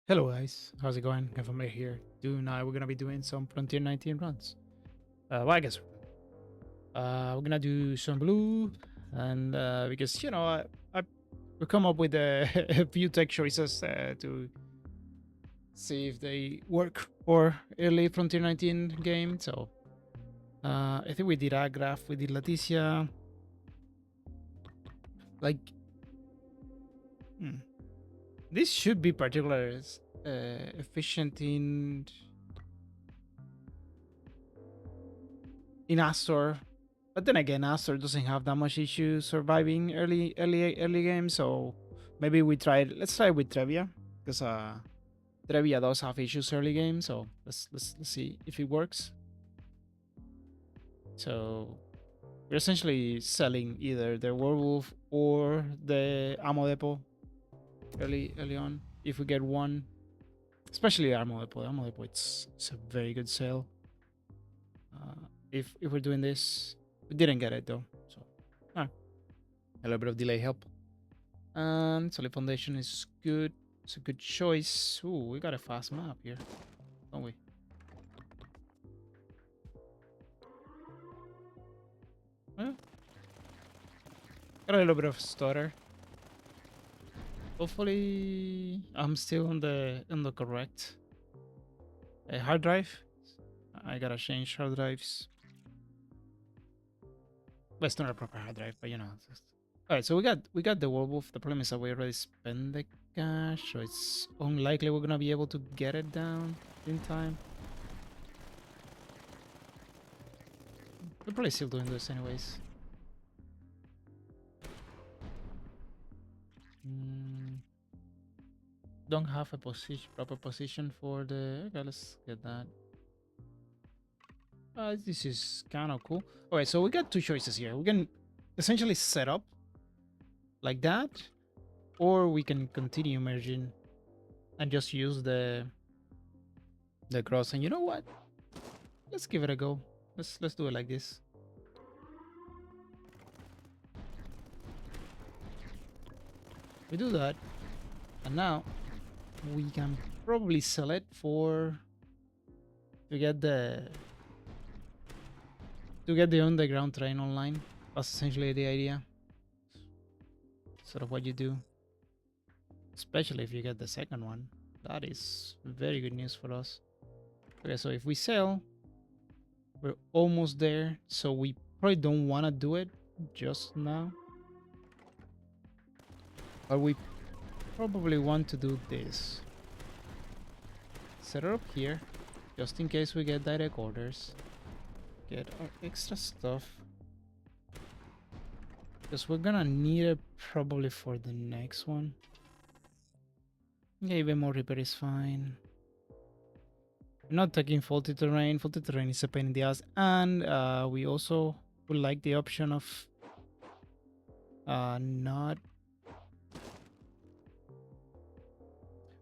Hello guys, how's it going? Kevin here. Tonight we're gonna be doing some Frontier 19 runs. Well, I guess we're gonna do some blue, and because I we come up with a few tech choices to see if they work for early Frontier 19 game. So I think we did Agraf, we did Leticia. Like, hmm, this should be particularly efficient in Astor. But then again, Astor doesn't have that much issue surviving early games, so maybe let's try with Trevia. Because Trevia does have issues early game, so let's see if it works. So we're essentially selling either the werewolf or the ammo depot early on. If we get one. Especially ammo depot. Ammo depot it's a very good sale. If we're doing this. We didn't get it though. So a little bit of delay help. And Solid Foundation is good. It's a good choice. Ooh, we got a fast map here, don't we? Well, got a little bit of stutter. Hopefully, I'm still on the correct hard drive. I gotta change hard drives. Well, it's not a proper hard drive, but all right. So we got the werewolf. The problem is that we already spent the cash, so it's unlikely we're gonna be able to get it down in time. We're probably still doing this anyways. Don't have a proper position for the. Okay, let's get that. This is kind of cool. All right, so we got two choices here. We can essentially set up like that, or we can continue merging and just use the cross. And you know what? Let's give it a go. Let's do it like this. We do that, and now we can probably sell it to get the underground train online. That's essentially the idea. Sort of what you do, especially if you get the second one. That is very good news for us. Okay, so if we sell, we're almost there. So we probably don't want to do it just now, but we probably want to do this. Set it up here, just in case we get direct orders. Get our extra stuff. Because we're gonna need it probably for the next one. Yeah, even more repair is fine. We're not taking faulty terrain. Faulty terrain is a pain in the ass. And we also would like the option of not...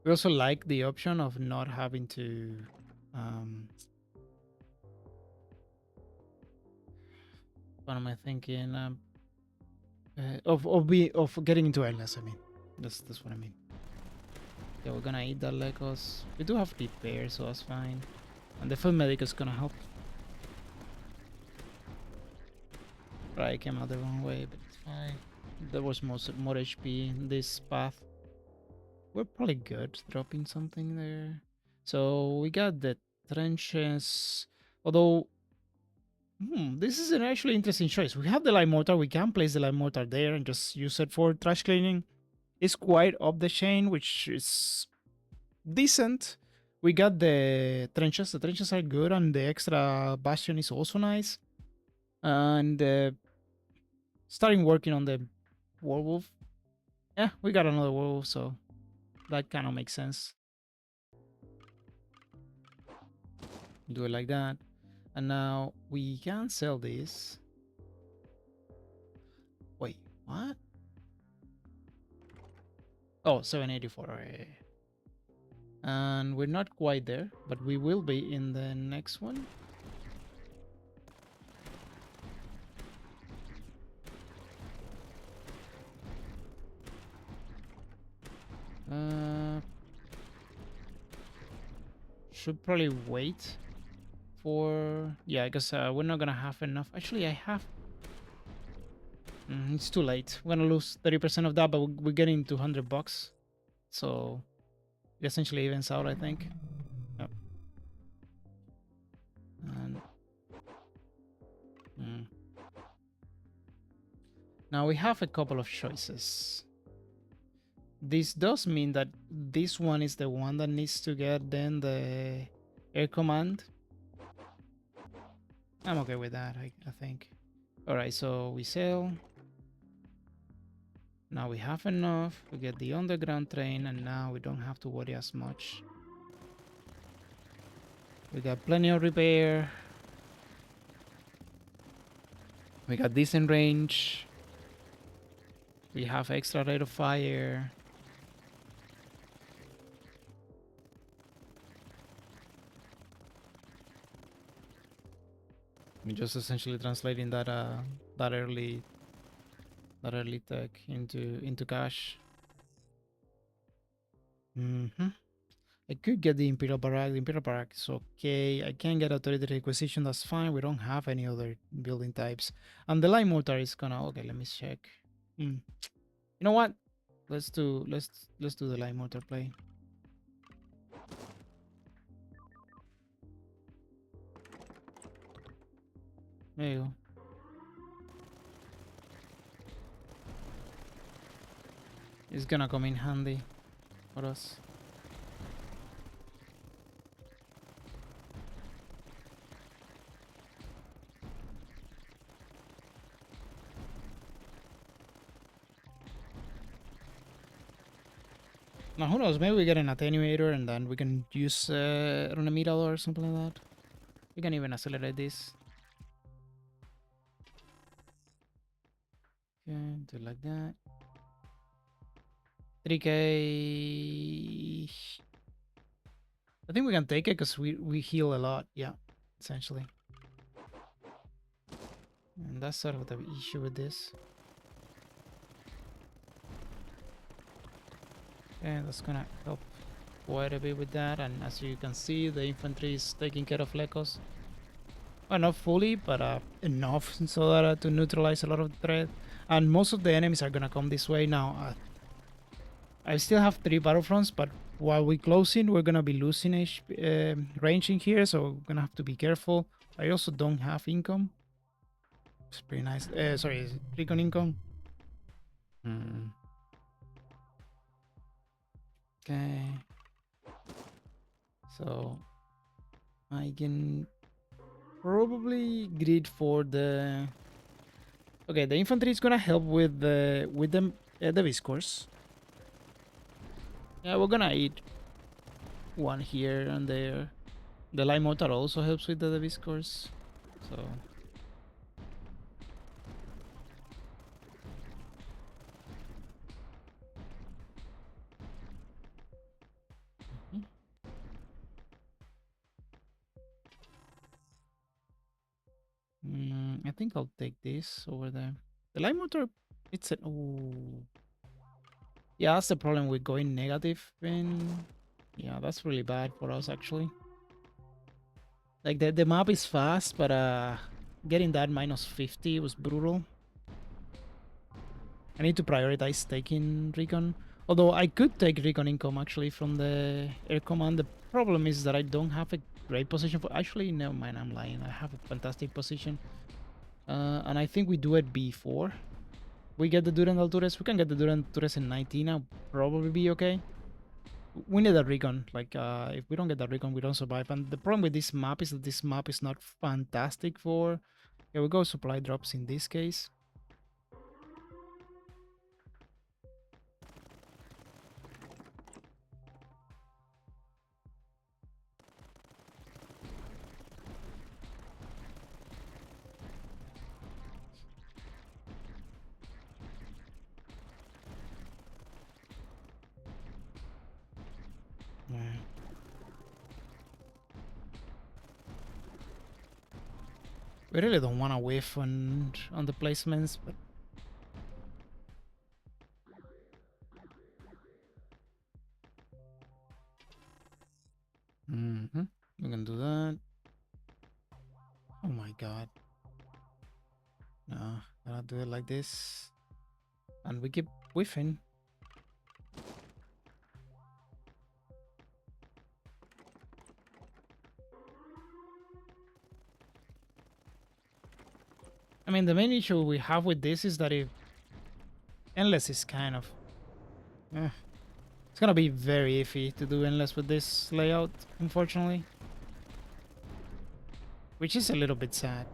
We also like the option of not having to... what am I thinking? Of getting into illness, I mean. That's what I mean. Yeah, we're gonna eat that Lecos. We do have repair, so that's fine. And the full medic is gonna help. Right, I came out the wrong way, but it's fine. There was more HP in this path. We're probably good dropping something there. So we got the trenches. Although, this is an actually interesting choice. We have the light mortar. We can place the light mortar there and just use it for trash cleaning. It's quite up the chain, which is decent. We got the trenches. The trenches are good, and the extra bastion is also nice. And starting working on the werewolf. Yeah, we got another werewolf, so that kind of makes sense. Do it like that. And now we can sell this. Wait, what? Oh, 784. And we're not quite there, but we will be in the next one. should probably wait for... Yeah, because we're not gonna have enough. Actually, I have... it's too late. We're gonna lose 30% of that, but we're getting $200. So it essentially evens out, I think. Yep. And... Now we have a couple of choices. This does mean that this one is the one that needs to get then the air command. I'm okay with that, I think. Alright, so we sail. Now we have enough. We get the underground train, and now we don't have to worry as much. We got plenty of repair. We got decent range. We have extra rate of fire. I'm just essentially translating that that early tech into cash. I could get the Imperial Barrack. The Imperial Barrack is okay. I can get Authority Requisition. That's fine. We don't have any other building types. And the Light Mortar is gonna... Okay, let me check. You know what? Let's do the Light Mortar play. There you go. It's gonna come in handy for us. Now, who knows? Maybe we get an attenuator and then we can use Runemetal or something like that. We can even accelerate this. Okay, do it like that. 3k. I think we can take it because we heal a lot. Yeah, essentially. And that's sort of the issue with this. Okay, that's gonna help quite a bit with that. And as you can see, the infantry is taking care of Lecos. Well, not fully, but enough so that to neutralize a lot of the threat. And most of the enemies are gonna come this way now. I still have 3 battlefronts, but while we close in, we're gonna be losing range in here, so we're gonna have to be careful. I also don't have income. It's pretty nice. Sorry, recon income. Okay. So I can probably grid for the... Okay, the infantry is gonna help with the Deviscors. Yeah, we're gonna eat one here and there. The Light Mortar also helps with the Deviscors. So I think I'll take this over there. The Light Mortar, it's an... Oh. Yeah, that's the problem with going negative. And yeah, that's really bad for us, actually. Like, the map is fast, but getting that -50 was brutal. I need to prioritize taking Recon. Although I could take Recon income, actually, from the Air Command. The problem is that I don't have a great position for... Actually, never mind, I'm lying. I have a fantastic position. And I think we do it before we get the Durand Altures. We can get the Durand Altures in 19. I'll probably be okay. We need a recon. Like, if we don't get that recon, we don't survive. And the problem with this map is that this map is not fantastic for... Yeah, we go supply drops in this case. Yeah. We really don't want to whiff on the placements, but Mm-hmm. We can do that. Oh my god. No, gotta do it like this. And we keep whiffing. I mean, the main issue we have with this is that if endless is kind of... it's gonna be very iffy to do endless with this layout, unfortunately. Which is a little bit sad.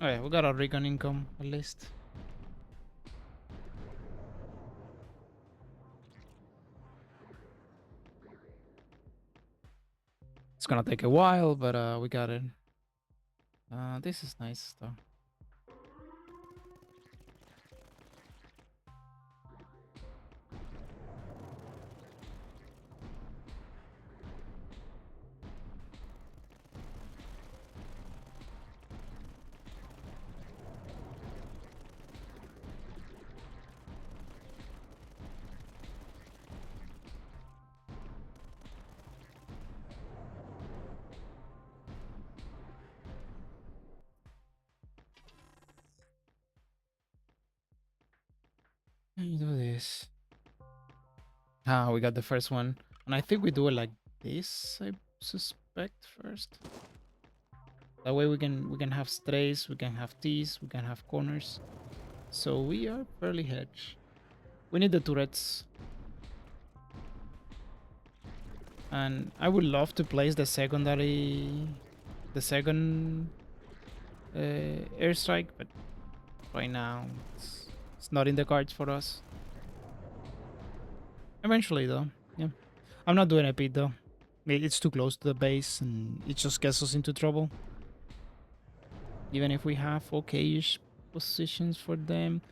Okay, we got a recon income, at least. It's gonna take a while, but we got it. This is nice, though. Let me do this. Ah, we got the first one. And I think we do it like this, I suspect, first. That way we can have strays, we can have tees, we can have corners. So we are fairly hedged. We need the turrets. And I would love to place the second airstrike, but right now it's not in the cards for us. Eventually, though, yeah. I'm not doing a pit though. It's too close to the base, and it just gets us into trouble. Even if we have okay-ish positions for them,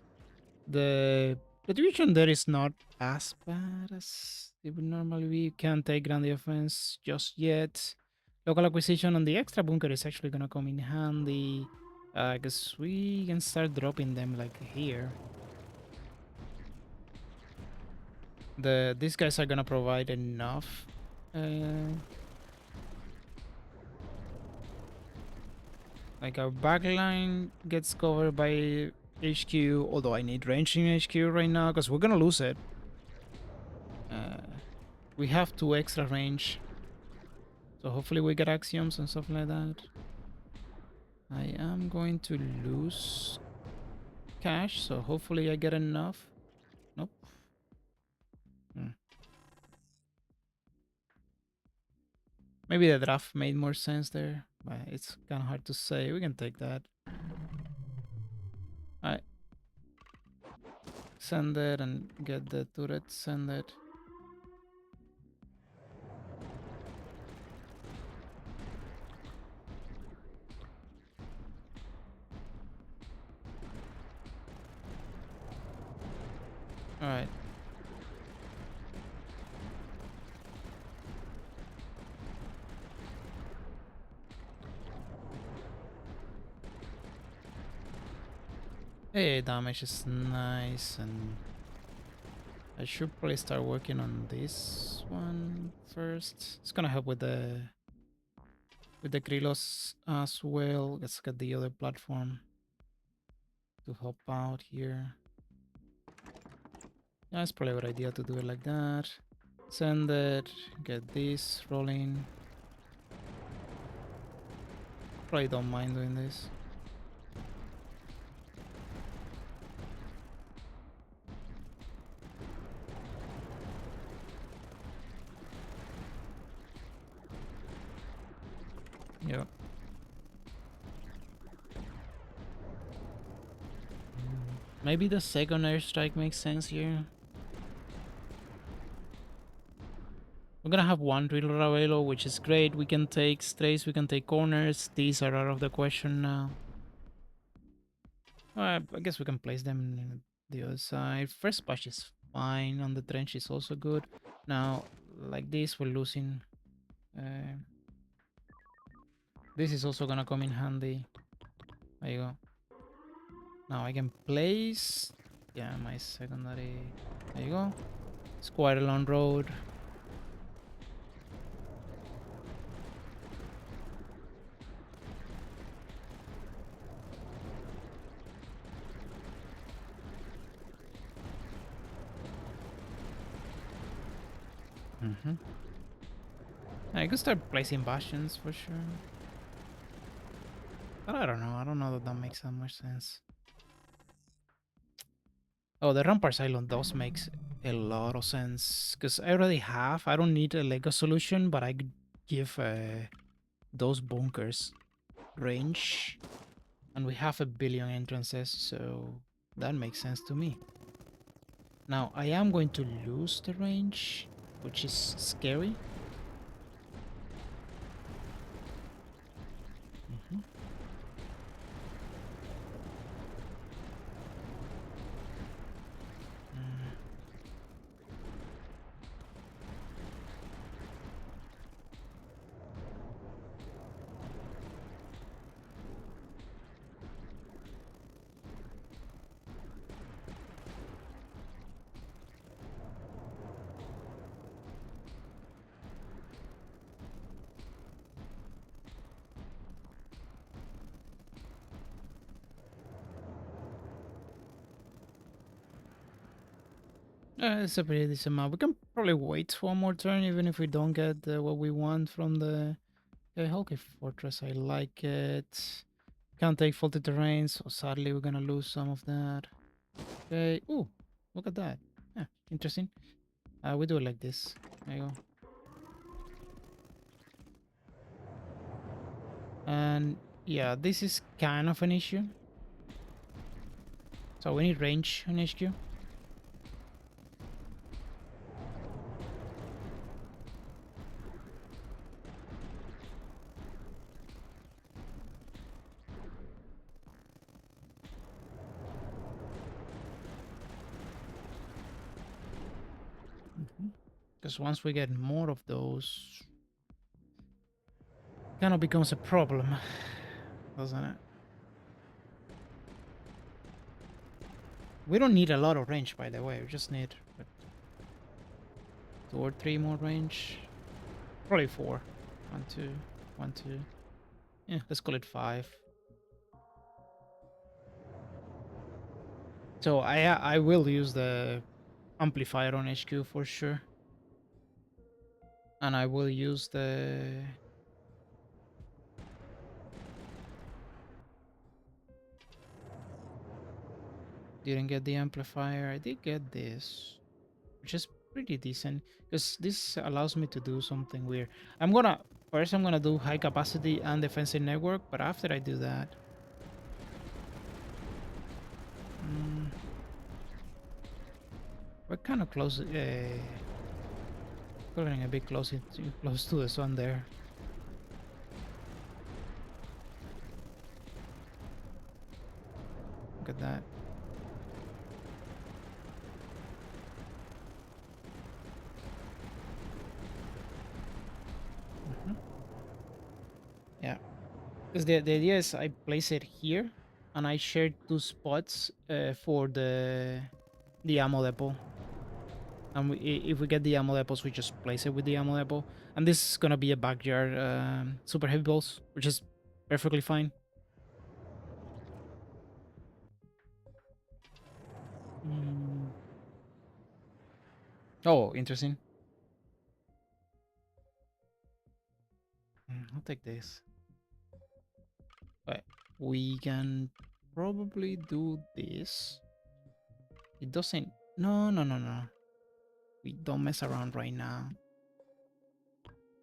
the division there is not as bad as it would normally be. Can't take ground defense just yet. Local acquisition on the extra bunker is actually gonna come in handy, because we can start dropping them like here. These guys are gonna provide enough. Like our backline gets covered by HQ, although I need range in HQ right now because we're gonna lose it. We have 2 extra range, so hopefully we get axioms and stuff like that. I am going to lose cash, so hopefully I get enough. Nope. Maybe the draft made more sense there, but it's kind of hard to say. We can take that. Alright. Send it and get the turret. Send it. Alright. Hey, damage is nice, and I should probably start working on this one first. It's gonna help with the Krylos as well. Let's get the other platform to help out here. Yeah, it's probably a good idea to do it like that. Send it, get this rolling. Probably don't mind doing this. Yep. Maybe the second airstrike makes sense here. We're gonna have one Krylo Ravelo, which is great. We can take strays, we can take corners. These are out of the question now. I guess we can place them in the other side. First patch is fine. On the trench is also good. Now, like this, we're losing. This is also gonna come in handy. There you go. Now I can place, yeah, my secondary. There you go. It's quite a long road. I could start placing bastions for sure. But I don't know. I don't know that that makes that much sense. Oh, the Ramparts Island does makes a lot of sense. Because I already have. I don't need a Lego solution, but I could give those bunkers range. And we have 1 billion entrances, so that makes sense to me. Now, I am going to lose the range, which is scary. It's a pretty decent amount. We can probably wait one more turn, even if we don't get what we want from the Hulky Fortress. I like it. Can't take faulty terrain, so sadly we're gonna lose some of that. Okay. Ooh, look at that. Yeah, interesting. We do it like this. There you go. And yeah, this is kind of an issue. So we need range on HQ. Because once we get more of those, kind of becomes a problem, doesn't it? We don't need a lot of range, by the way. We just need 2 or 3 more range. Probably 4. 1, 2, 1, 2. Yeah, let's call it 5. So I will use the amplifier on HQ for sure. And I will use the... Didn't get the amplifier. I did get this, which is pretty decent because this allows me to do something weird. First I'm gonna do high capacity and defensive network, but after I do that, we're kind of close. We're getting a bit close to the sun there. Look at that. Yeah, because the idea is I place it here, and I share 2 spots for the ammo depot. And if we get the ammo depots, we just place it with the ammo depot. And this is gonna be a backyard super heavy balls, which is perfectly fine. Oh, interesting. I'll take this. But we can probably do this. It doesn't... No. We don't mess around right now.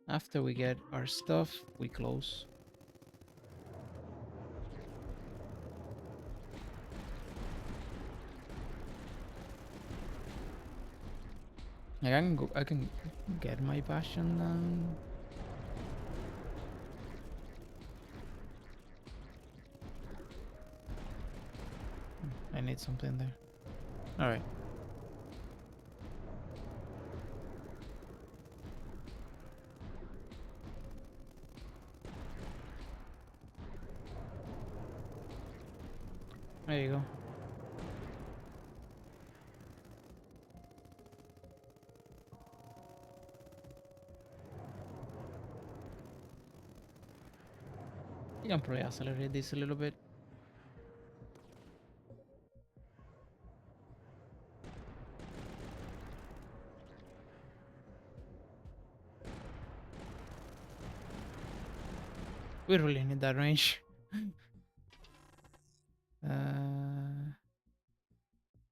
After we get our stuff, we close. I can get my bastion down. I need something there. Alright. There you go. can probably accelerate this a little bit. We really need that range.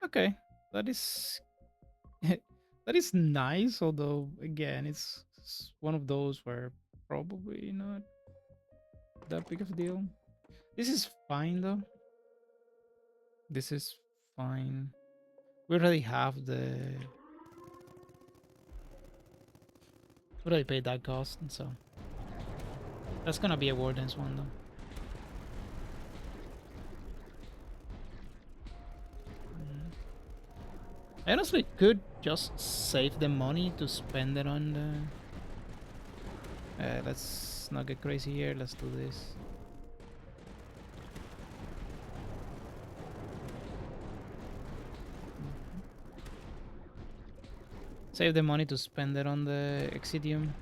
Okay, that is that is nice. Although again, it's one of those where probably not that big of a deal. This is fine though. This is fine. We already have the. We already paid that cost, and so that's gonna be a Warden's one though. I honestly could just save the money to spend it on the. Let's not get crazy here. Let's do this. Save the money to spend it on the Exidium.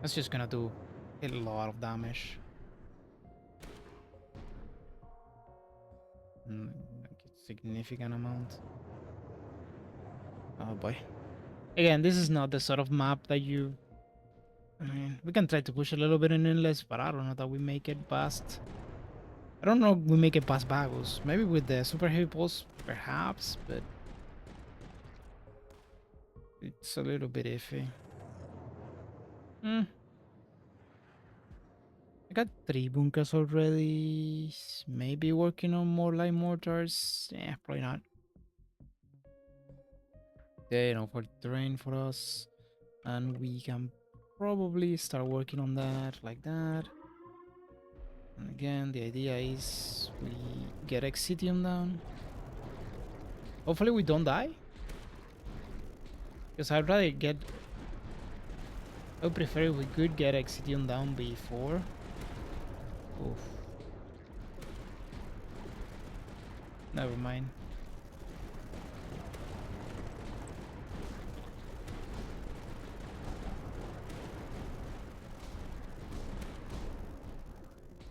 That's just gonna do a lot of damage. Like a significant amount. Oh boy. Again, this is not the sort of map that you... I mean, we can try to push a little bit in Endless, but I don't know that we make it past... I don't know if we make it past Bagus. Maybe with the Super Heavy Pulse, perhaps, but... It's a little bit iffy. I got 3 bunkers already. Maybe working on more light mortars. Yeah, probably not. They don't for terrain for us. And we can probably start working on that like that. And again, the idea is we get Exidium down. Hopefully we don't die. Because I'd rather get... I would prefer if we could get Exidium down before. Oof. Never mind.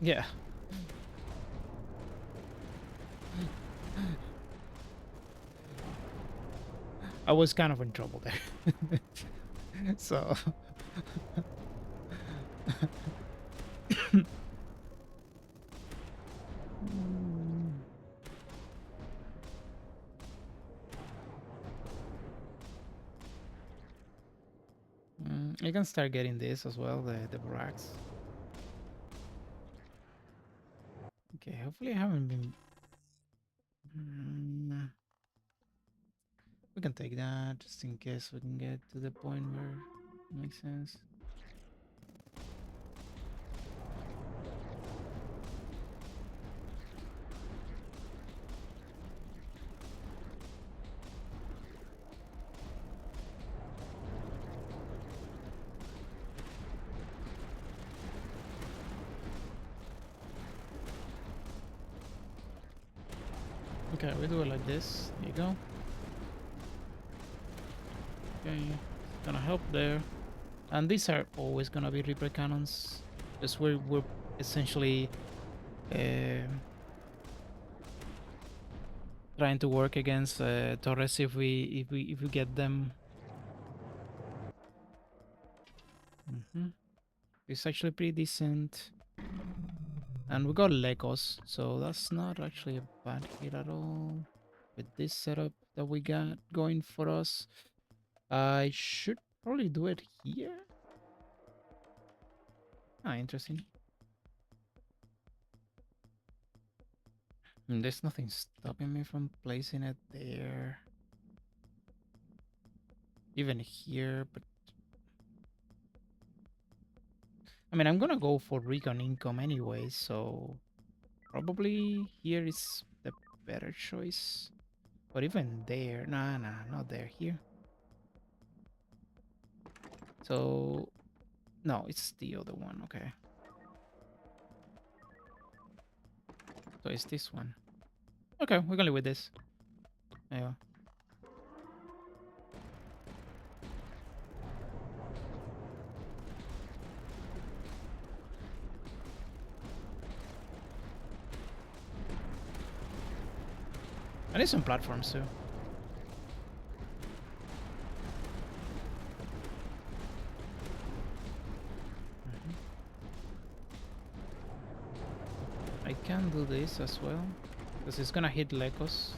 Yeah. I was kind of in trouble there. So... I can start getting this as well, the barracks. Okay, hopefully I haven't been... we can take that, just in case we can get to the point where it makes sense. Okay, we do it like this. There you go. Okay, gonna help there. And these are always gonna be Reaper cannons. Because we're essentially trying to work against Torrest if we get them. It's actually pretty decent. And we got Lecos, so that's not actually a bad hit at all. With this setup that we got going for us, I should probably do it here. Ah, interesting. There's nothing stopping me from placing it there. Even here, but... I mean, I'm gonna go for recon income anyway, so... Probably here is the better choice. But even there... Nah, not there. Here. So... No, it's the other one. Okay. So it's this one. Okay, we're gonna live with this. Yeah. I need some platforms too. I can do this as well, because it's gonna hit Lecos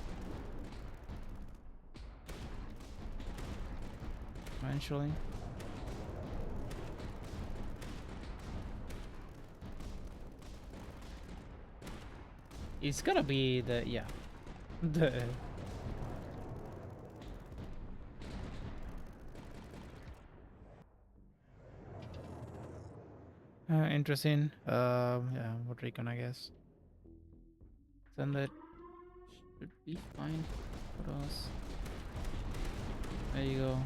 eventually. It's gonna be the the interesting. Yeah, what recon I guess. Then that should be fine for us. There you go.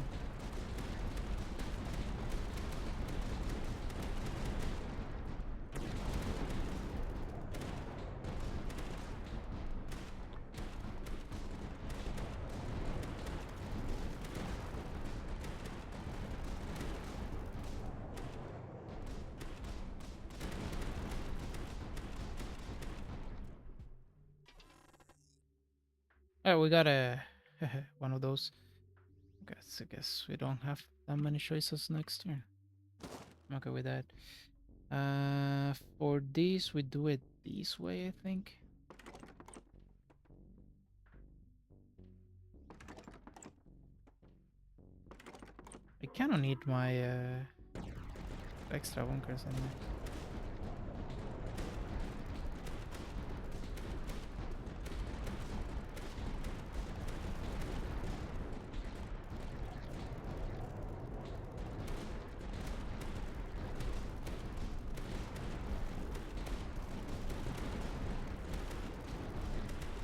Alright, we got a one of those. I guess we don't have that many choices next turn. I'm okay with that. For this we do it this way, I think. I kinda need my extra bunkers in there.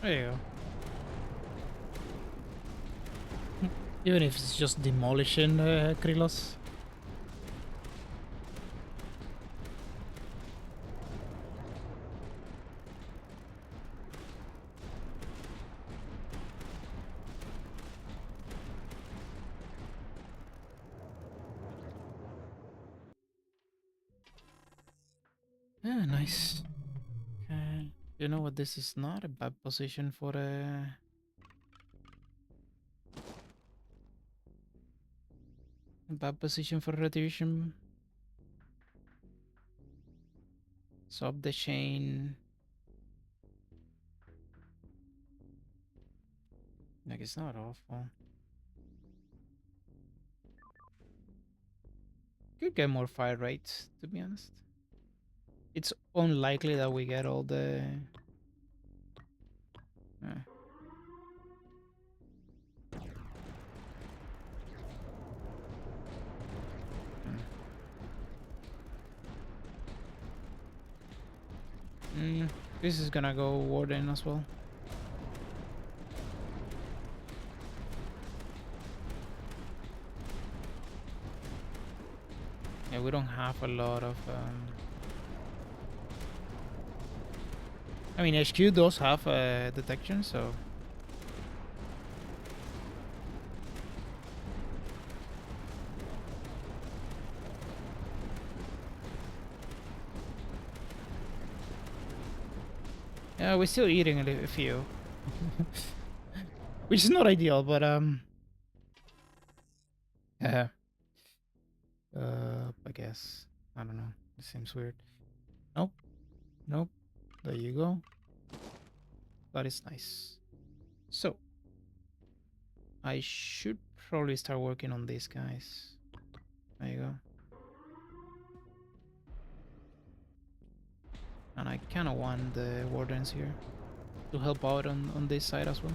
There you go. Even if it's just demolishing Krylos. Yeah, nice. Okay. You know what? This is not a bad position for a bad position for retribution. Swap the chain. Like, it's not awful. Could get more fire rates, to be honest. It's unlikely that we get all the... This is gonna go Warden as well. Yeah, we don't have a lot of... I mean, HQ does have detection, so... Yeah, we're still eating a few. Which is not ideal, but yeah. I guess. I don't know. It seems weird. Nope. Nope. There you go. That is nice. So I should probably start working on these guys. There you go. And I kinda want the wardens here to help out on this side as well.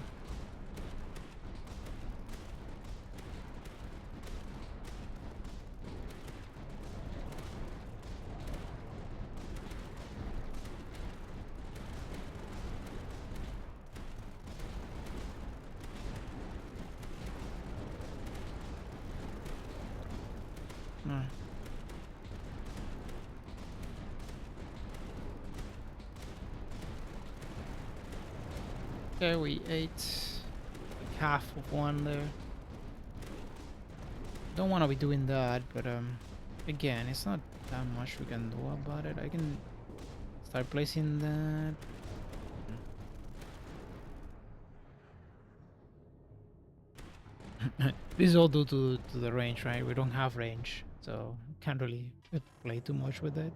Okay, we ate like half of one there. Don't want to be doing that, but again, it's not that much we can do about it. I can start placing that. This is all due to the range, right? We don't have range, so can't really play too much with it.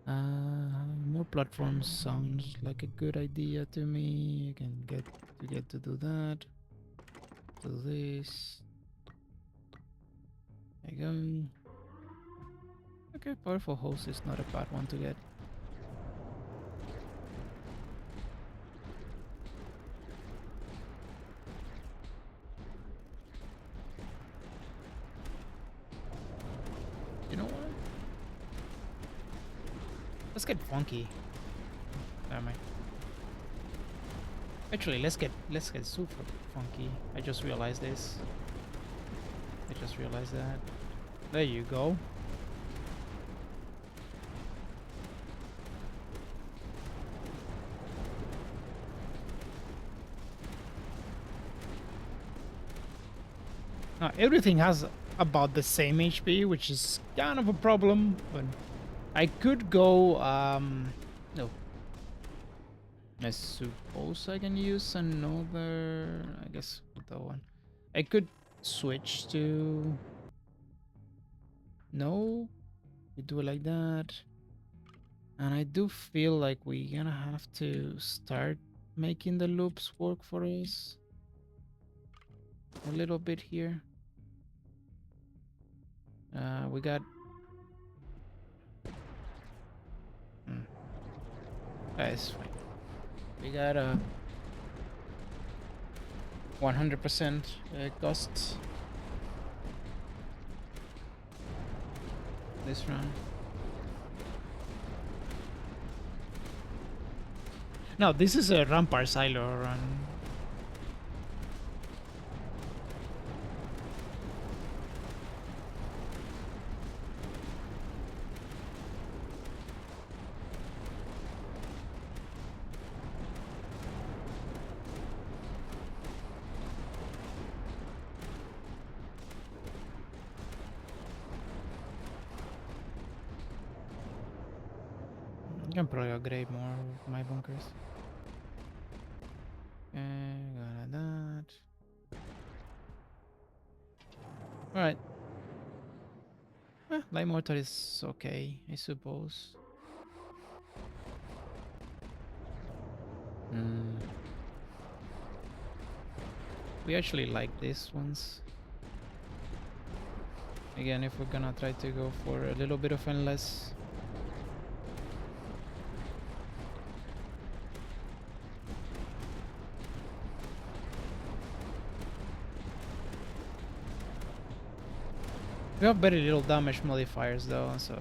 More platforms sounds like a good idea to me. You can get to do that. Do this. There you go. Okay, powerful host is not a bad one to get. You know what? Let's get funky. Never mind. Actually, let's get super funky. I just realized this. I just realized that. There you go. Now, everything has about the same HP, which is kind of a problem, but I could go, no. I suppose I can use another, I guess, that one. I could switch to, no, we do it like that. And I do feel like we're gonna have to start making the loops work for us a little bit here. We got that's fine. We got a 100% cost this round. No, this is a Rampart silo run. I can probably upgrade more of my bunkers. Okay, got that. Alright. Light mortar is okay, I suppose. We actually like these ones. Again, if we're gonna try to go for a little bit of endless. We have very little damage modifiers though, so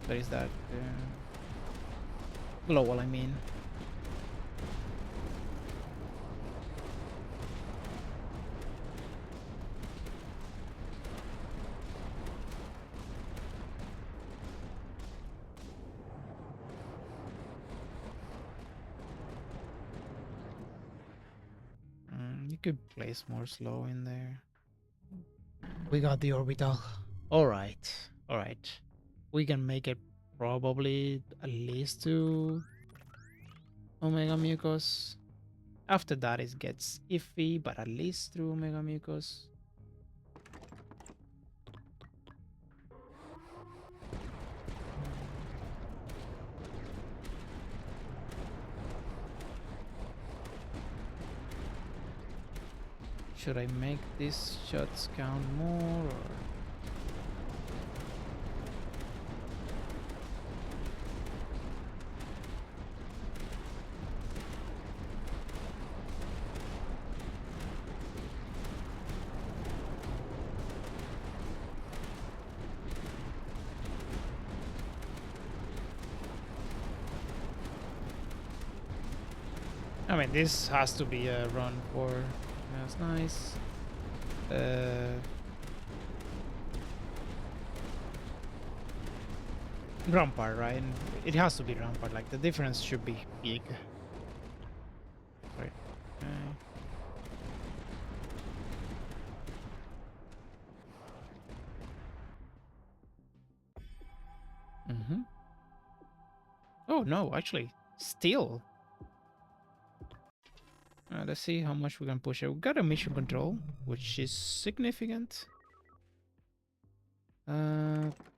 there is that. Global, I mean. You could place more slow in there. We got the orbital. Alright. Alright. We can make it probably at least to Omegamucos. After that it gets iffy, but at least through Megamucos. Should I make these shots count more or? I mean, this has to be a run for. That's nice. Rampart, right? It has to be Rampart. Like the difference should be big. Right. Oh no, actually, still. Let's see how much we can push it. We got a mission control, which is significant.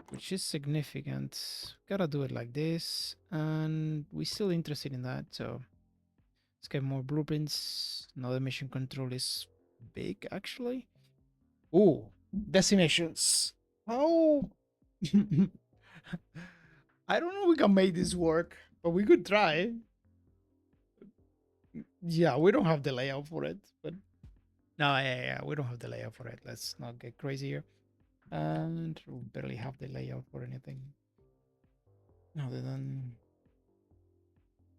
Which is significant. Gotta do it like this, and we're still interested in that. So let's get more blueprints. Another mission control is big, actually. Ooh, destinations. How? I don't know if we can make this work, but we could try. Yeah, we don't have the layout for it, but no, yeah, we don't have the layout for it. Let's not get crazy here. And we barely have the layout for anything other than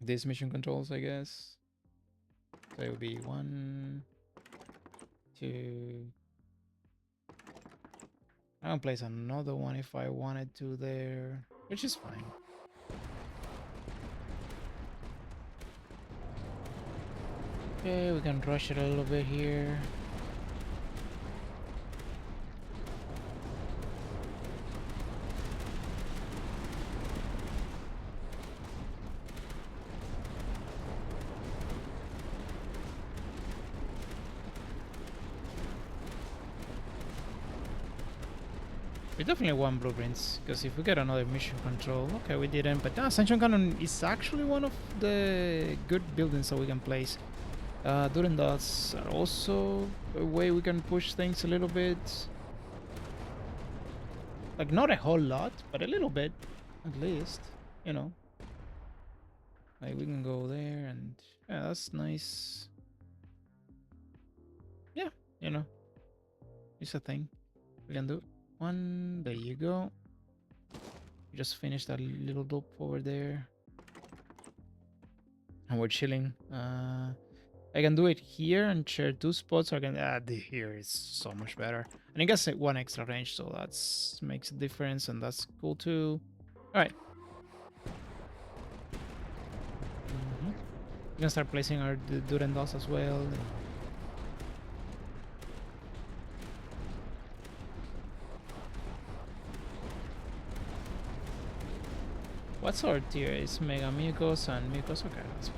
these mission controls, I guess. So it would be 1, 2. I can place another one if I wanted to there, which is fine. Okay, we can rush it a little bit here. We definitely want blueprints, because if we get another mission control... Okay, we didn't, but Ascension Cannon is actually one of the good buildings that we can place. During dots are also a way we can push things a little bit. Like, not a whole lot, but a little bit, at least, you know. Like, we can go there, and yeah, that's nice. Yeah, you know, it's a thing we can do. One, there you go. We just finished that little loop over there, and we're chilling. I can do it here and share 2 spots. Or I can here is so much better, and I guess 1 extra range, so that's makes a difference, and that's cool too. All right, we can start placing our Durendos as well. What's our tier? It's Megamucos and Mucos. Okay, that's fine.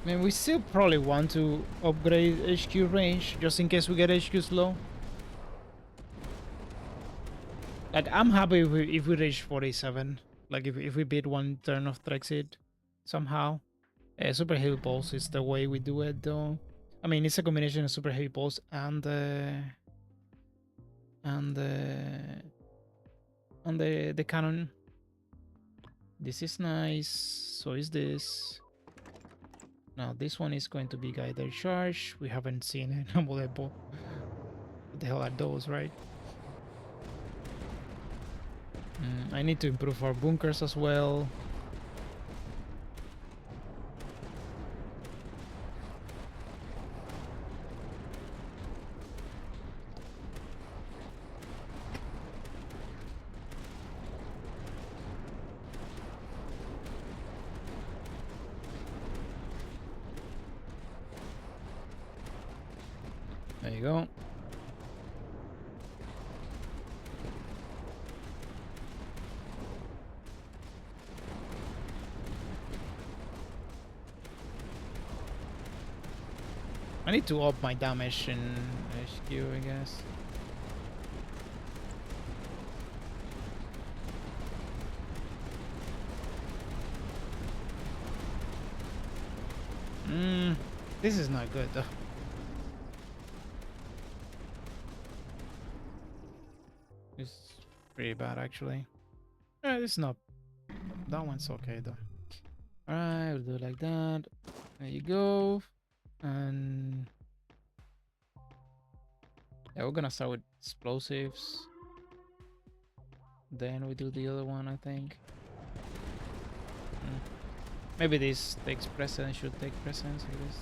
I mean, we still probably want to upgrade HQ range, just in case we get HQ slow. Like, I'm happy if we reach 47. Like, if we beat 1 turn of Threxid somehow. Super heavy pulse is the way we do it, though. I mean, it's a combination of super heavy pulse and the cannon. This is nice. So is this. Now this one is going to be guided charge. We haven't seen it. What the hell are those, right? I need to improve our bunkers as well. There you go. I need to up my damage in HQ, I guess. This is not good though. It's pretty bad actually. It's not. That one's okay though. Alright, we'll do it like that. There you go. And yeah, we're gonna start with explosives. Then we do the other one, I think. Maybe this takes precedence, should take precedence, I guess.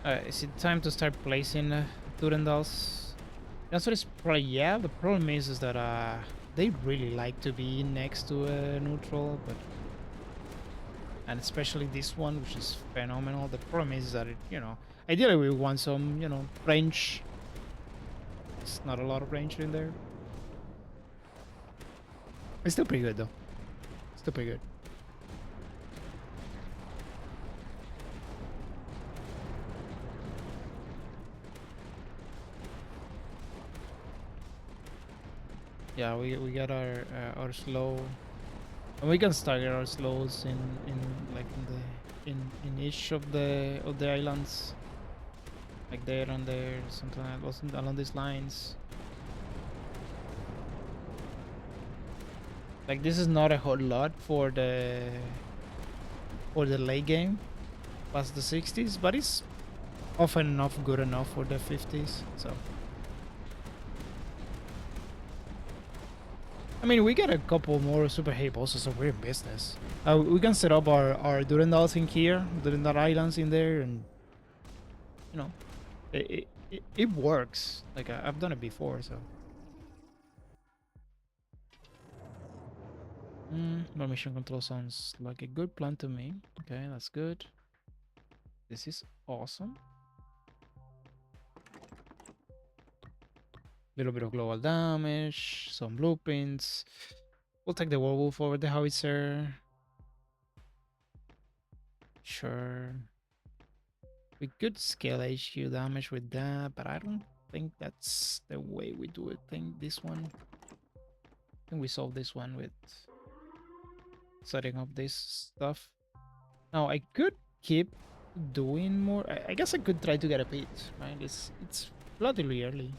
Is it time to start placing Durandals? The answer is probably yeah. The problem is that they really like to be next to a neutral, but and especially this one, which is phenomenal. The problem is that ideally we want some range. It's not a lot of range in there. It's still pretty good though. Still pretty good. Yeah, we got our slow, and we can stagger our slows in like in each of the islands, like there and there, something like those along these lines. Like this is not a whole lot for the late game, past the 60s, but it's often enough, good enough for the 50s. So. I mean, we got a couple more super heavy bosses, so we're in business. We can set up our Durandals in here, Durandal Islands in there, and it works. Like I've done it before, so. More mission control sounds like a good plan to me. Okay, that's good. This is awesome. Little bit of global damage, some blueprints. We'll take the werewolf over the howitzer. Sure. We could scale HQ damage with that, but I don't think that's the way we do it. This one. I think we solve this one with setting up this stuff. Now I could keep doing more. I guess I could try to get a pit, right? It's relatively early.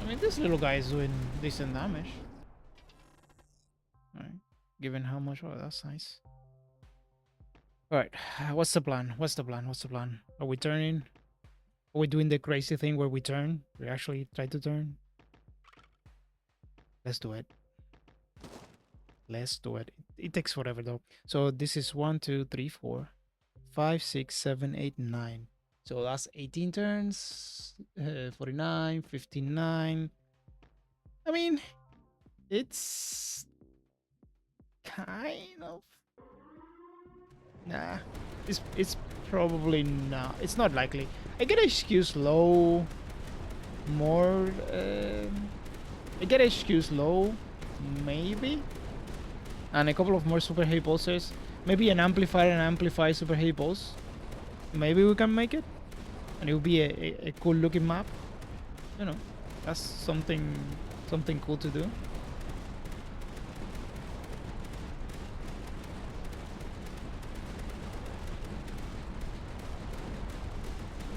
I mean, this little guy is doing decent damage. Alright. Given how much... Oh, that's nice. Alright. What's the plan? What's the plan? What's the plan? Are we turning? Are we doing the crazy thing where we turn? We actually try to turn? Let's do it. Let's do it. It takes forever though. So this is 1, 2, 3, 4, 5, 6, 7, 8, 9. So that's 18 turns, 49, 59. I mean, it's kind of... Nah, it's probably not. It's not likely. I get HQ slow more. I get HQ slow, maybe. And a couple of more super heavy pulsers. Maybe an amplifier and amplify super heavy pulse. Maybe we can make it, and it will be a cool looking map. You know, that's something cool to do.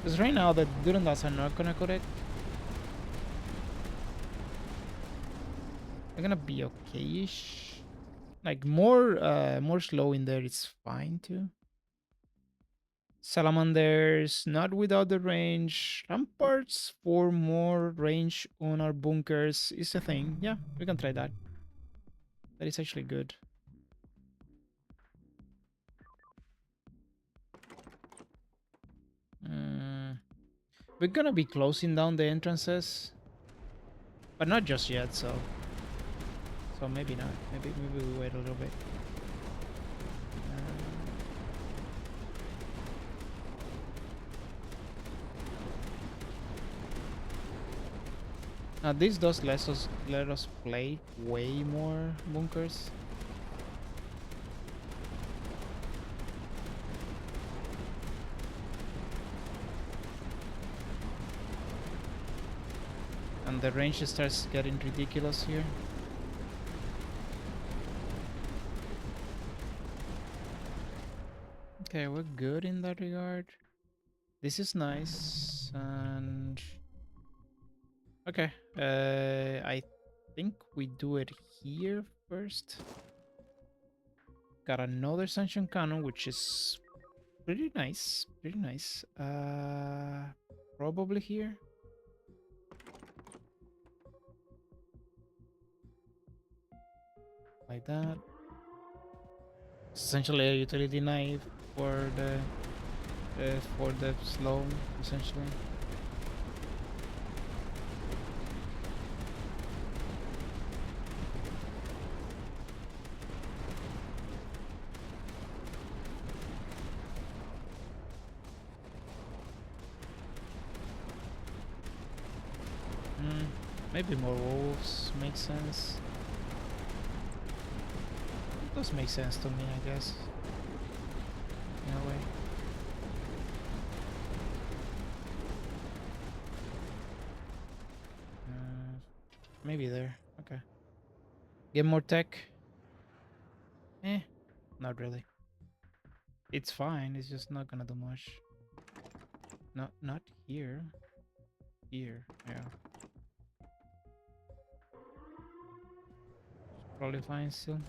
Because right now the Durandals are not gonna correct. They're gonna be okay-ish. Like more slow in there, it's fine too. Salamanders, not without the range. Ramparts for more range on our bunkers is a thing. Yeah, we can try that. That is actually good. We're gonna be closing down the entrances, but not just yet. So maybe not. Maybe we wait a little bit. Now this does let us play way more bunkers. And the range starts getting ridiculous here. Okay, we're good in that regard. This is nice, and okay, I think we do it here first. Got another Sunshine Cannon, which is pretty nice, pretty nice. Probably here. Like that. Essentially a utility knife for the slow, essentially. Maybe more wolves makes sense. It does make sense to me, I guess. In a way. Maybe there. Okay. Get more tech. Not really. It's fine. It's just not gonna do much. Not here. Here, yeah. Probably fine still.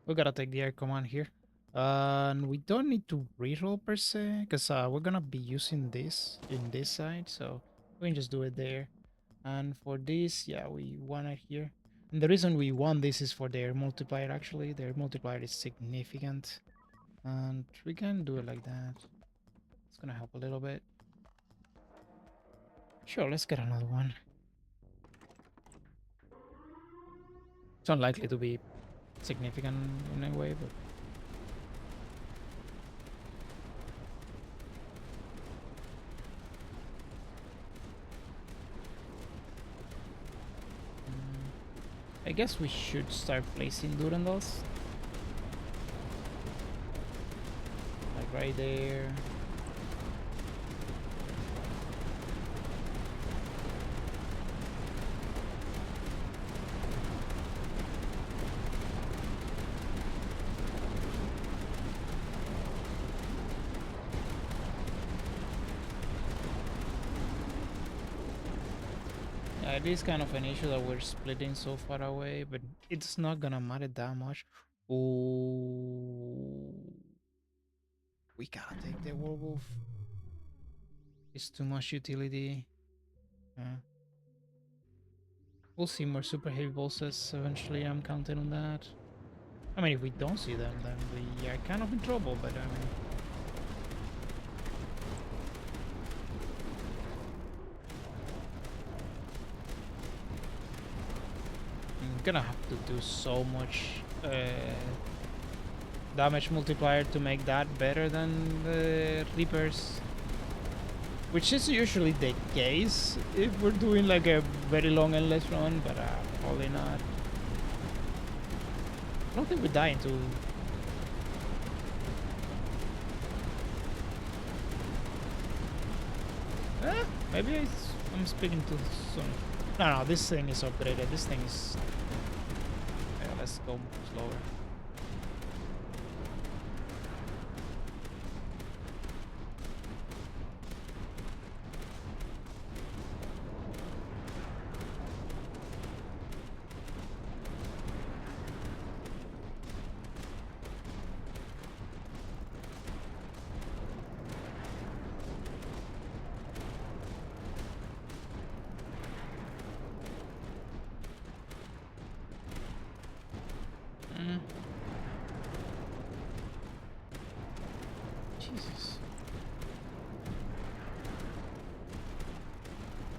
We gotta take the air command here. And we don't need to reroll per se, because we're gonna be using this in this side, so we can just do it there. And for this, yeah, we want it here. And the reason we want this is for their multiplier, actually. Their multiplier is significant. And we can do it like that. It's gonna help a little bit. Sure, let's get another one. It's unlikely to be significant in a way, but I guess we should start placing Durandals. Like right there. It is kind of an issue that we're splitting so far away, but it's not gonna matter that much. Oh, we gotta take the werewolf. It's too much utility. We'll see more super heavy bosses eventually. I'm counting on that. I mean, if we don't see them, then we are kind of in trouble. But I mean. Gonna have to do so much damage multiplier to make that better than the Reapers, which is usually the case if we're doing like a very long endless run, but probably not. I don't think we die into maybe I'm speaking too soon. No, this thing is upgraded. This thing is let's go slower.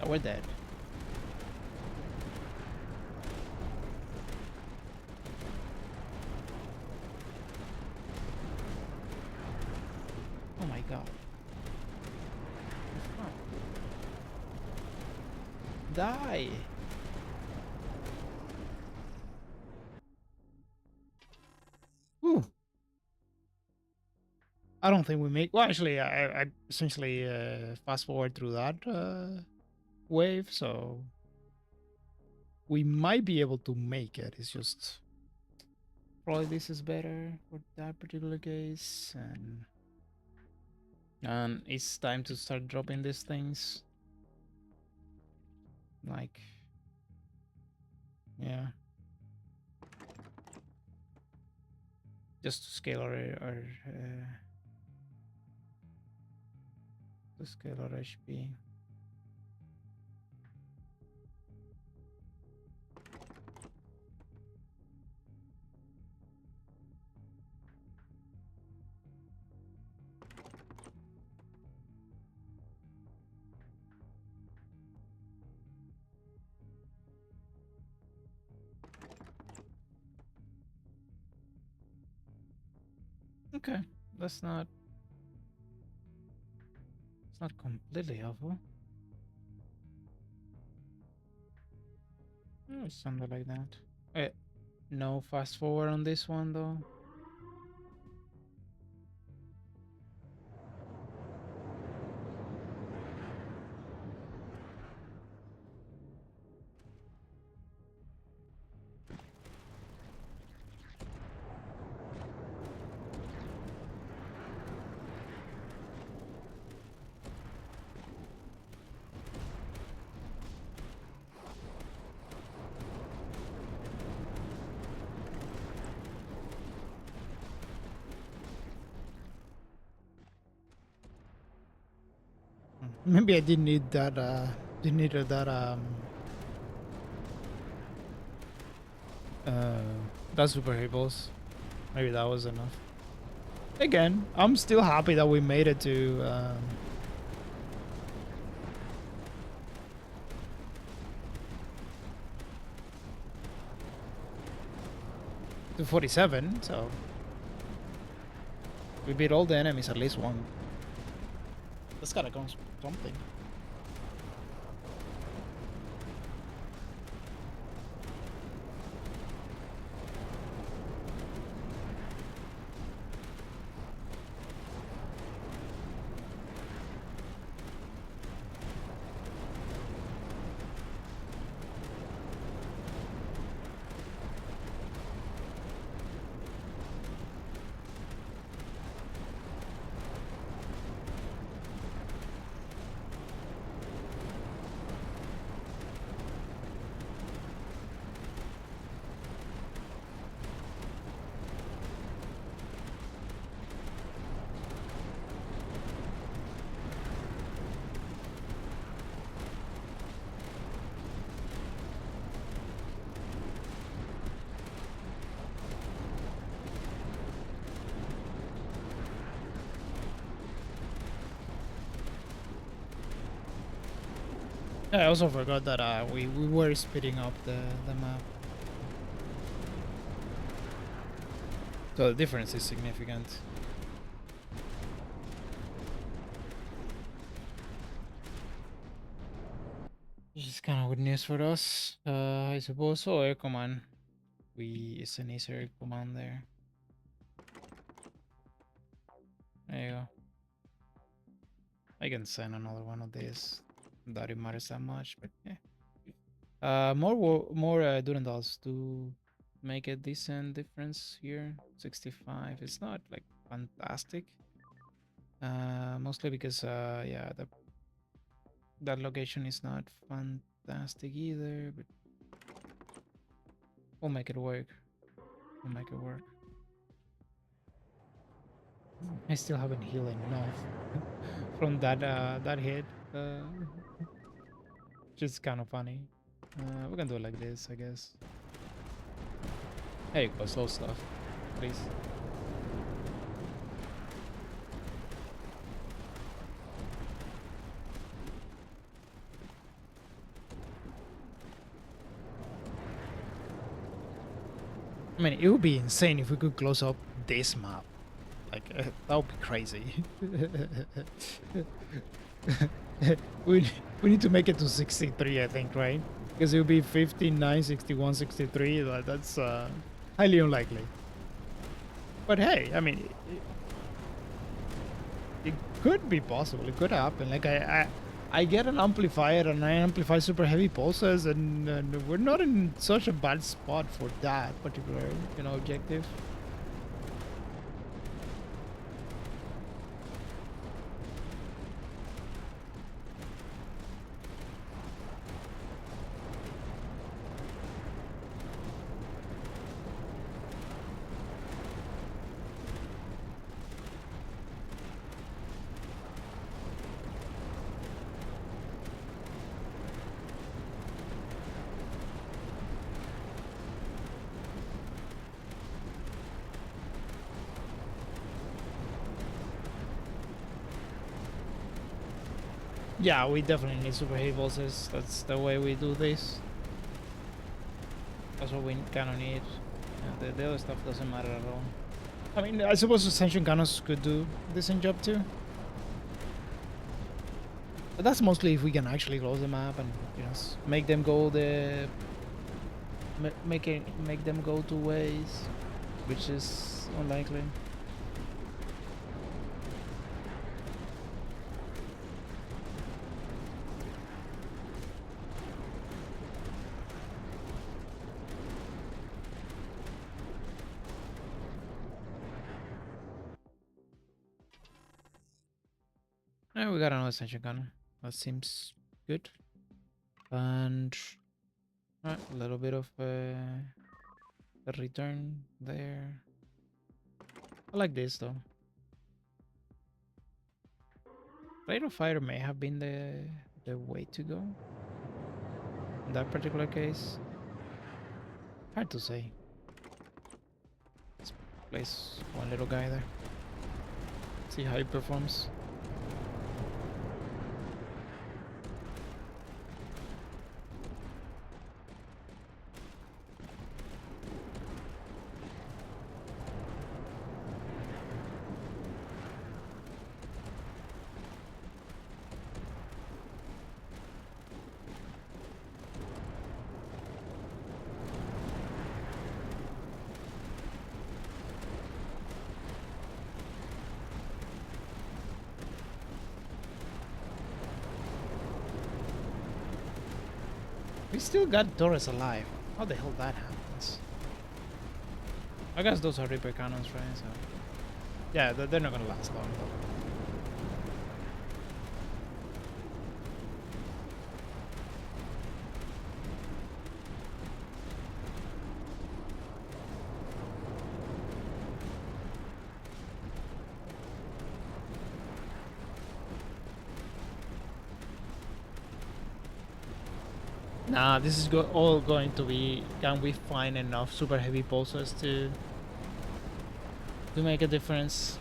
Oh, we're dead. Oh my god. Die! Whew. I don't think we make... Well, actually, I essentially fast forward through that wave, so... We might be able to make it. It's just... Probably this is better for that particular case, and it's time to start dropping these things. Like... Yeah. Just to scale our to scale our HP. Okay, that's not... It's not completely awful. Oh, something like that. No fast forward on this one though. Maybe I didn't need that didn't need that super hippos. Maybe that was enough. Again, I'm still happy that we made it to 47, so we beat all the enemies at least one. That's gotta go something. I also forgot that we were speeding up the map. So the difference is significant. Which is kind of good news for us, I suppose. Oh, air command. It's an easier air command there. There you go. I can send another one of these. That it matters that much, but yeah. More Durandals to make a decent difference here. 65. It's not like fantastic. Mostly because yeah, that location is not fantastic either, but we'll make it work. We'll make it work. I still haven't healed enough from that hit. Just kind of funny. We can do it like this, I guess. There you go, slow stuff, please. I mean, it would be insane if we could close up this map. Like, that would be crazy. we, we need to make it to 63, I think, right? Because it would be 59, 61, 63. That's highly unlikely. But hey, I mean, it could be possible. It could happen. Like, I get an amplifier and I amplify super heavy pulses, and we're not in such a bad spot for that particular, objective. Yeah, we definitely need super heavy bosses. That's the way we do this. That's what we kind of need. The other stuff doesn't matter at all. I mean, I suppose Ascension Cannons could do this in job too. But that's mostly if we can actually close the map and, make them go make them go two ways, which is unlikely. Yeah, we got another Ascension Cannon. That seems good. And a little bit of a return there. I like this though. Rate of fire may have been the way to go in that particular case. Hard to say. Let's place one little guy there. See how he performs. We still got Torrest alive. How the hell that happens? I guess those are Reaper cannons, right? So yeah, they're not gonna last long though. Nah, this is all going to be. Can we find enough super heavy pulsers to make a difference?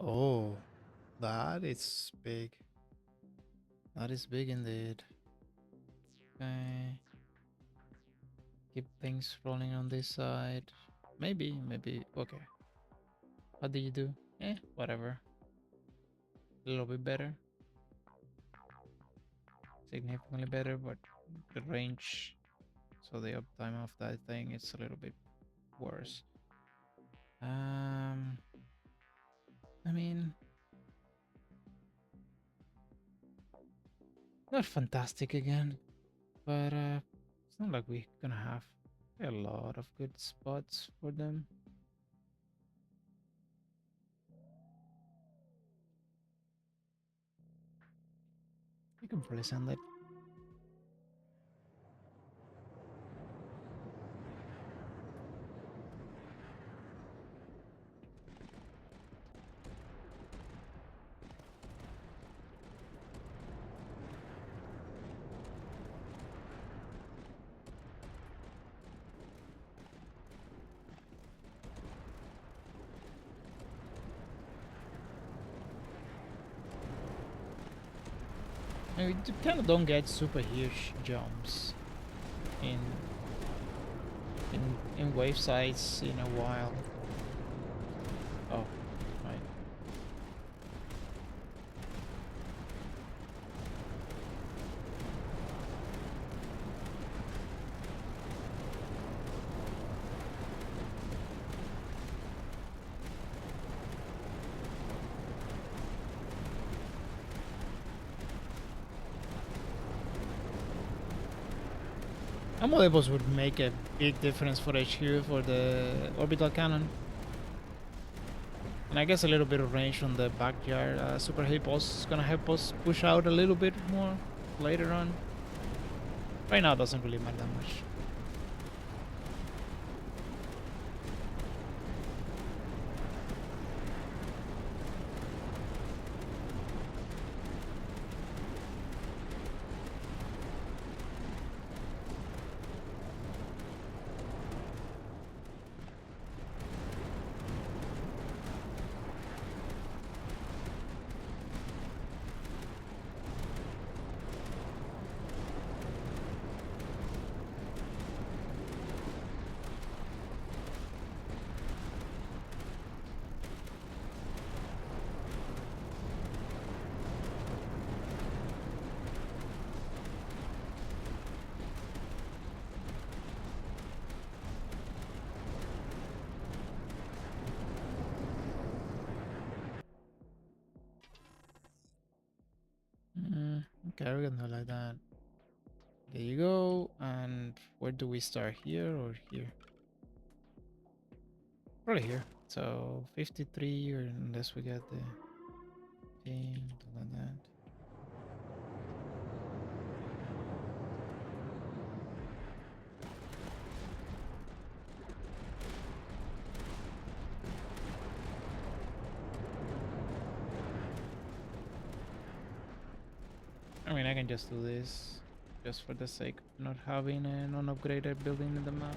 Oh, that is big. That is big indeed. Okay. Keep things rolling on this side. Maybe. Okay. What did you do? Whatever. A little bit better. Significantly better, but the range, so the uptime of that thing is a little bit worse. I mean, no, not fantastic again, but it's not like we're gonna have a lot of good spots for them. You can probably send it. And we kind of don't get super huge jumps in in wave size in a while. Oh, right. Ammo levels would make a big difference for HQ for the orbital cannon. And I guess a little bit of range on the backyard super heavy pulse is gonna help us push out a little bit more later on. Right now it doesn't really matter that much. Okay, we're gonna do like that. There you go. And where do we start? Here or here? Probably here. So 53, or unless we get the thing like that. I mean, I can just do this just for the sake of not having an unupgraded building in the map.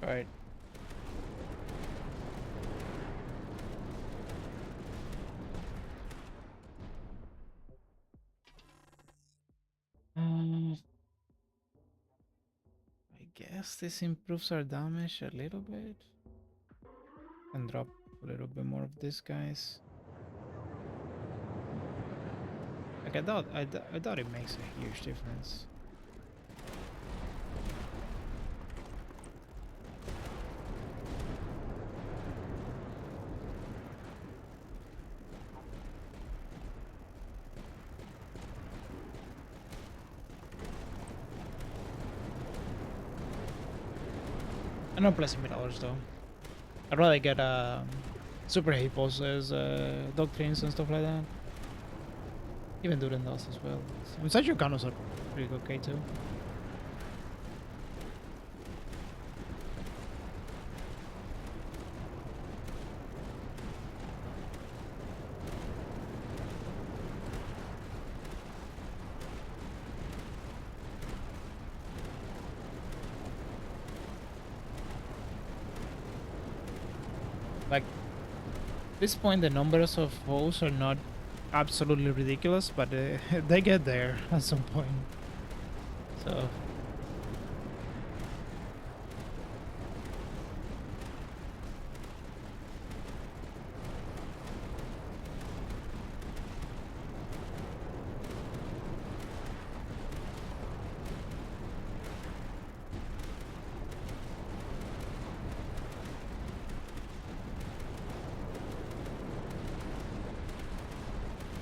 All right. guess this improves our damage a little bit. And drop a little bit more of these guys. Like I thought it makes a huge difference. I'm not placing $1 though. I'd rather get super hate pulses, doctrines and stuff like that. Even Duran does as well. And such Yokanos are pretty okay too. Like, at this point, the numbers of foes are not absolutely ridiculous, but they get there at some point. So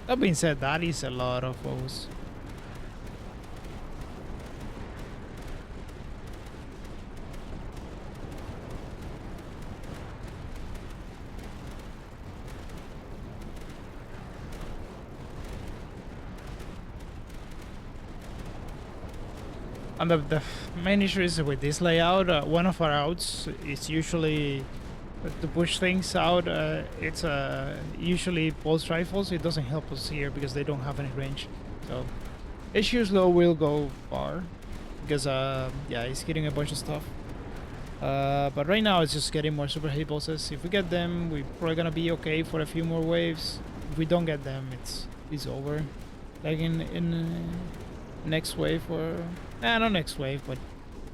that being said, that is a lot of foes. And the main issue is with this layout, one of our outs is usually to push things out. It's usually pulse rifles. It doesn't help us here because they don't have any range. So issues low will go far because yeah, it's hitting a bunch of stuff. But right now it's just getting more super hate pulses. If we get them, we're probably gonna be okay for a few more waves. If we don't get them, it's over. Like in next wave or not next wave, but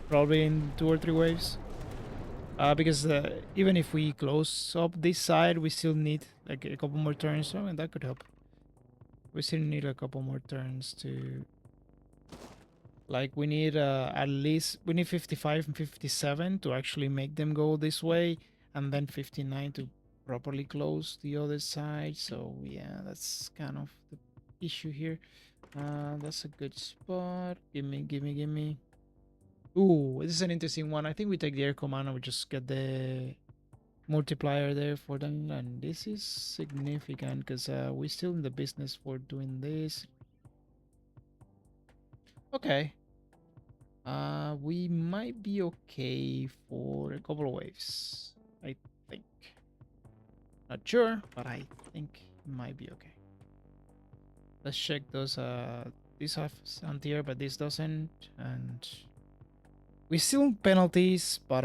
probably in 2 or 3 waves. Because even if we close up this side, we still need like a couple more turns. So and that could help. We still need a couple more turns to. Like we need at least 55 and 57 to actually make them go this way, and then 59 to properly close the other side. So yeah, that's kind of the issue here. That's a good spot. Gimme. Ooh, this is an interesting one. I think we take the air command and we just get the multiplier there for them. And this is significant because we're still in the business for doing this. Okay. We might be okay for a couple of waves, I think. Not sure, but I think it might be okay. Let's check those. This has anti-air, but this doesn't. And we still penalties, but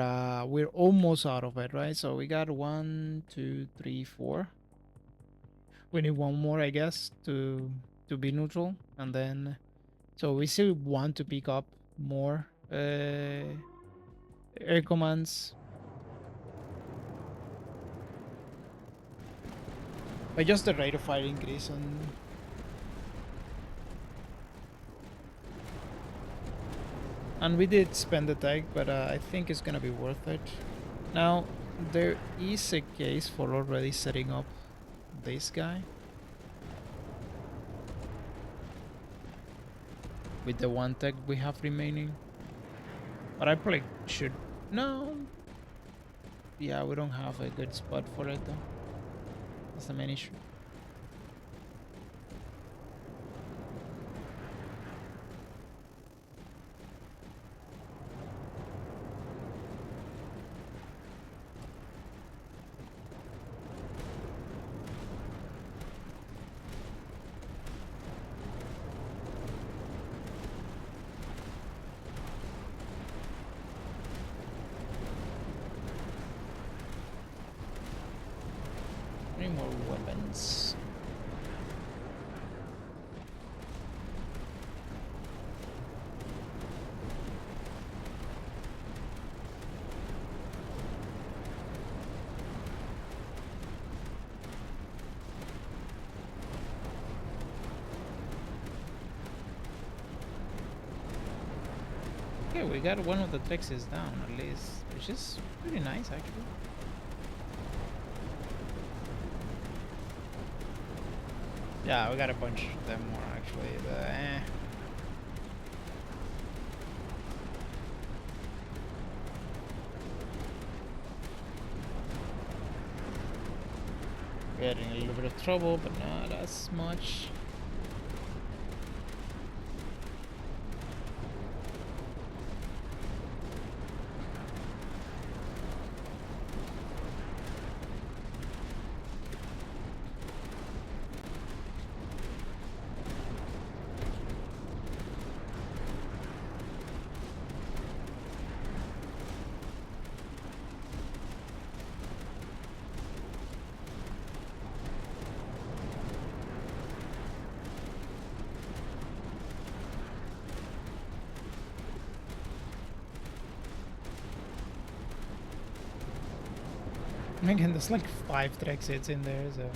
we're almost out of it, right? So we got 1, 2, 3, 4. We need one more, I guess, to be neutral, and then so we still want to pick up more air commands. But just the rate of fire increase on. And we did spend the tag, but I think it's gonna be worth it. Now, there is a case for already setting up this guy. With the 1 tag we have remaining. But I probably should. No. Yeah, we don't have a good spot for it though. That's the main issue. Any more weapons? Okay, we got one of the Threxids down at least, which is pretty nice actually. Yeah, we got a bunch of them more actually, but eh. We're in a little bit of trouble, but not as much. Again, there's like 5 Threxids in there, so...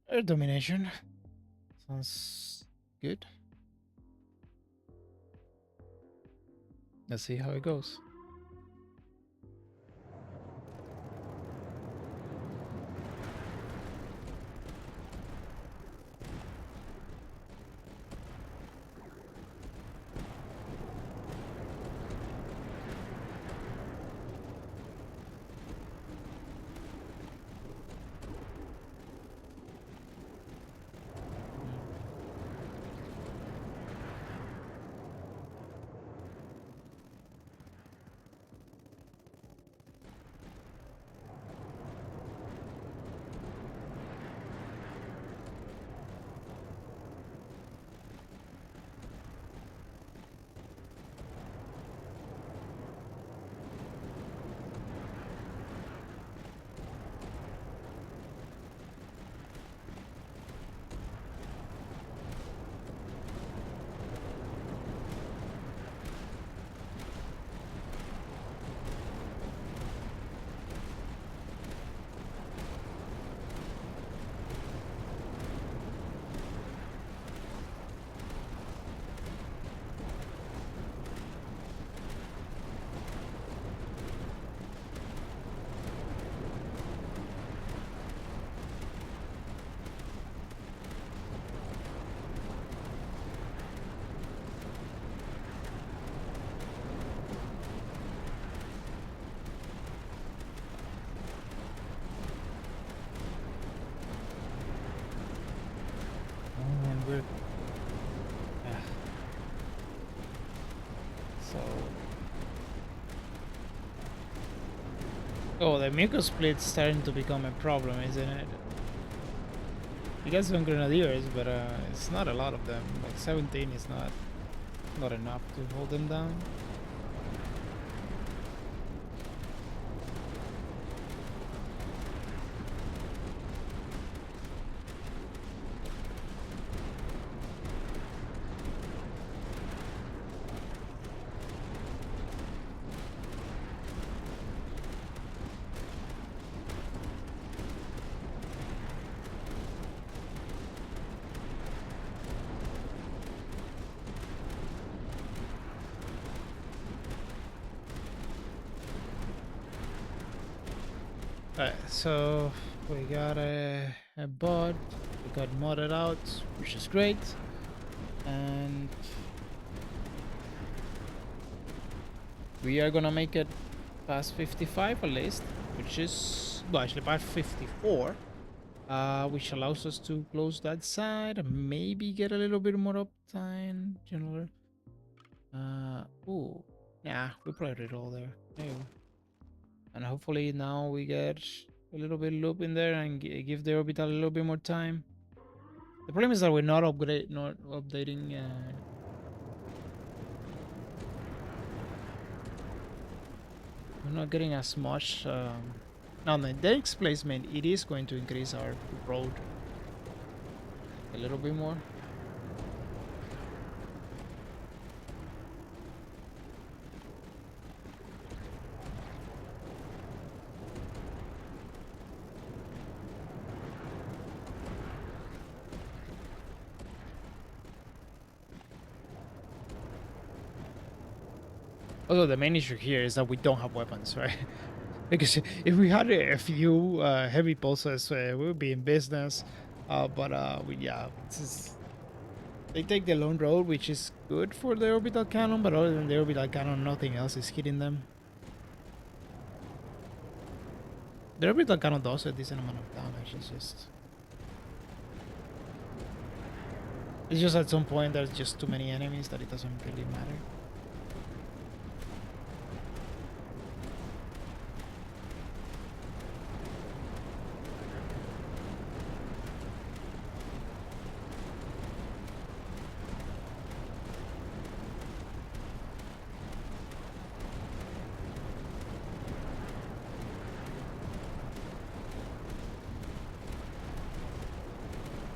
Air domination. Sounds good. Let's see how it goes. We're so oh, the Mucos split's starting to become a problem, isn't it? You got some grenadiers, but it's not a lot of them. Like 17 is not enough to hold them down. Alright, so we got a bot, we got modded out, which is great, and we are gonna make it past 55 at least, which is, well, actually past 54, which allows us to close that side, maybe get a little bit more uptime, general. Ooh, yeah, we probably did all there. There you go. And hopefully now we get a little bit loop in there and give the orbital a little bit more time. The problem is that we're not updating. We're not getting as much. Now, the next placement, it is going to increase our road a little bit more. Although the main issue here is that we don't have weapons, right? Because if we had a few heavy pulses, we would be in business. Yeah, they take the lone road, which is good for the orbital cannon, but other than the orbital cannon, nothing else is hitting them. The orbital cannon does a decent amount of damage. It's just at some point there's just too many enemies that it doesn't really matter.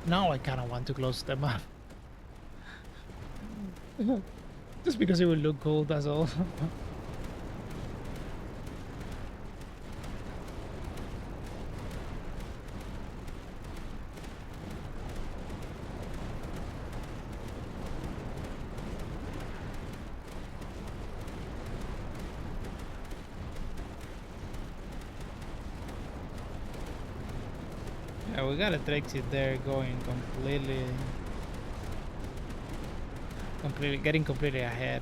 Now I kind of want to close them up. Just because it will look cool, that's all. Yeah, we got a Threxid there going getting completely ahead.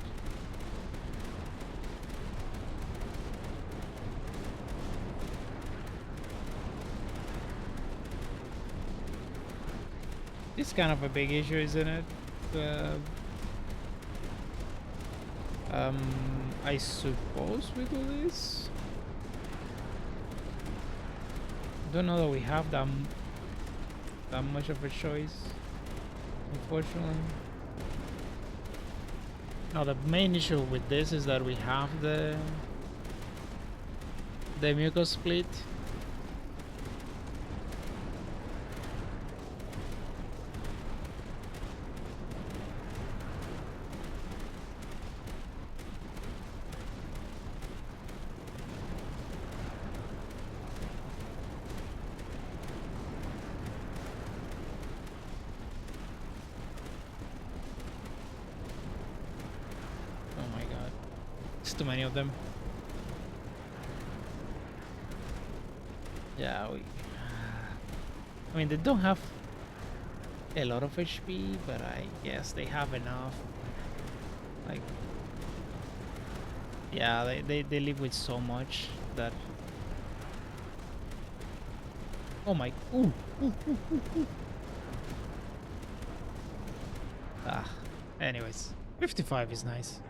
It's kind of a big issue, isn't it? Uh, I suppose we do this. Don't know that we have that much of a choice, unfortunately. Now the main issue with this is that we have the Mucos split. Oh my god, it's too many of them. Yeah, I mean, they don't have a lot of HP, but I guess they have enough. Like, yeah, they live with so much that. Oh my! Ooh, ooh, ooh, ooh, ooh. Ah. Anyways, 55 is nice.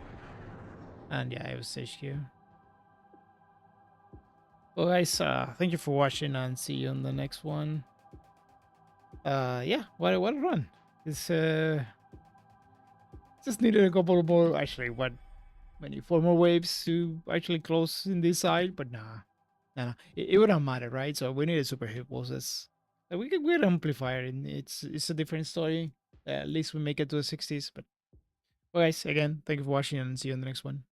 And yeah, it was HQ. Well, guys, thank you for watching, and see you on the next one. Yeah, what a run! It's just needed a couple more. Actually, what many 4 more waves to actually close in this side, but nah, it wouldn't matter, right? So we need a super hit bosses. We can amplifier, and it's a different story. At least we make it to the 60s. But well, guys, again, thank you for watching, and see you on the next one.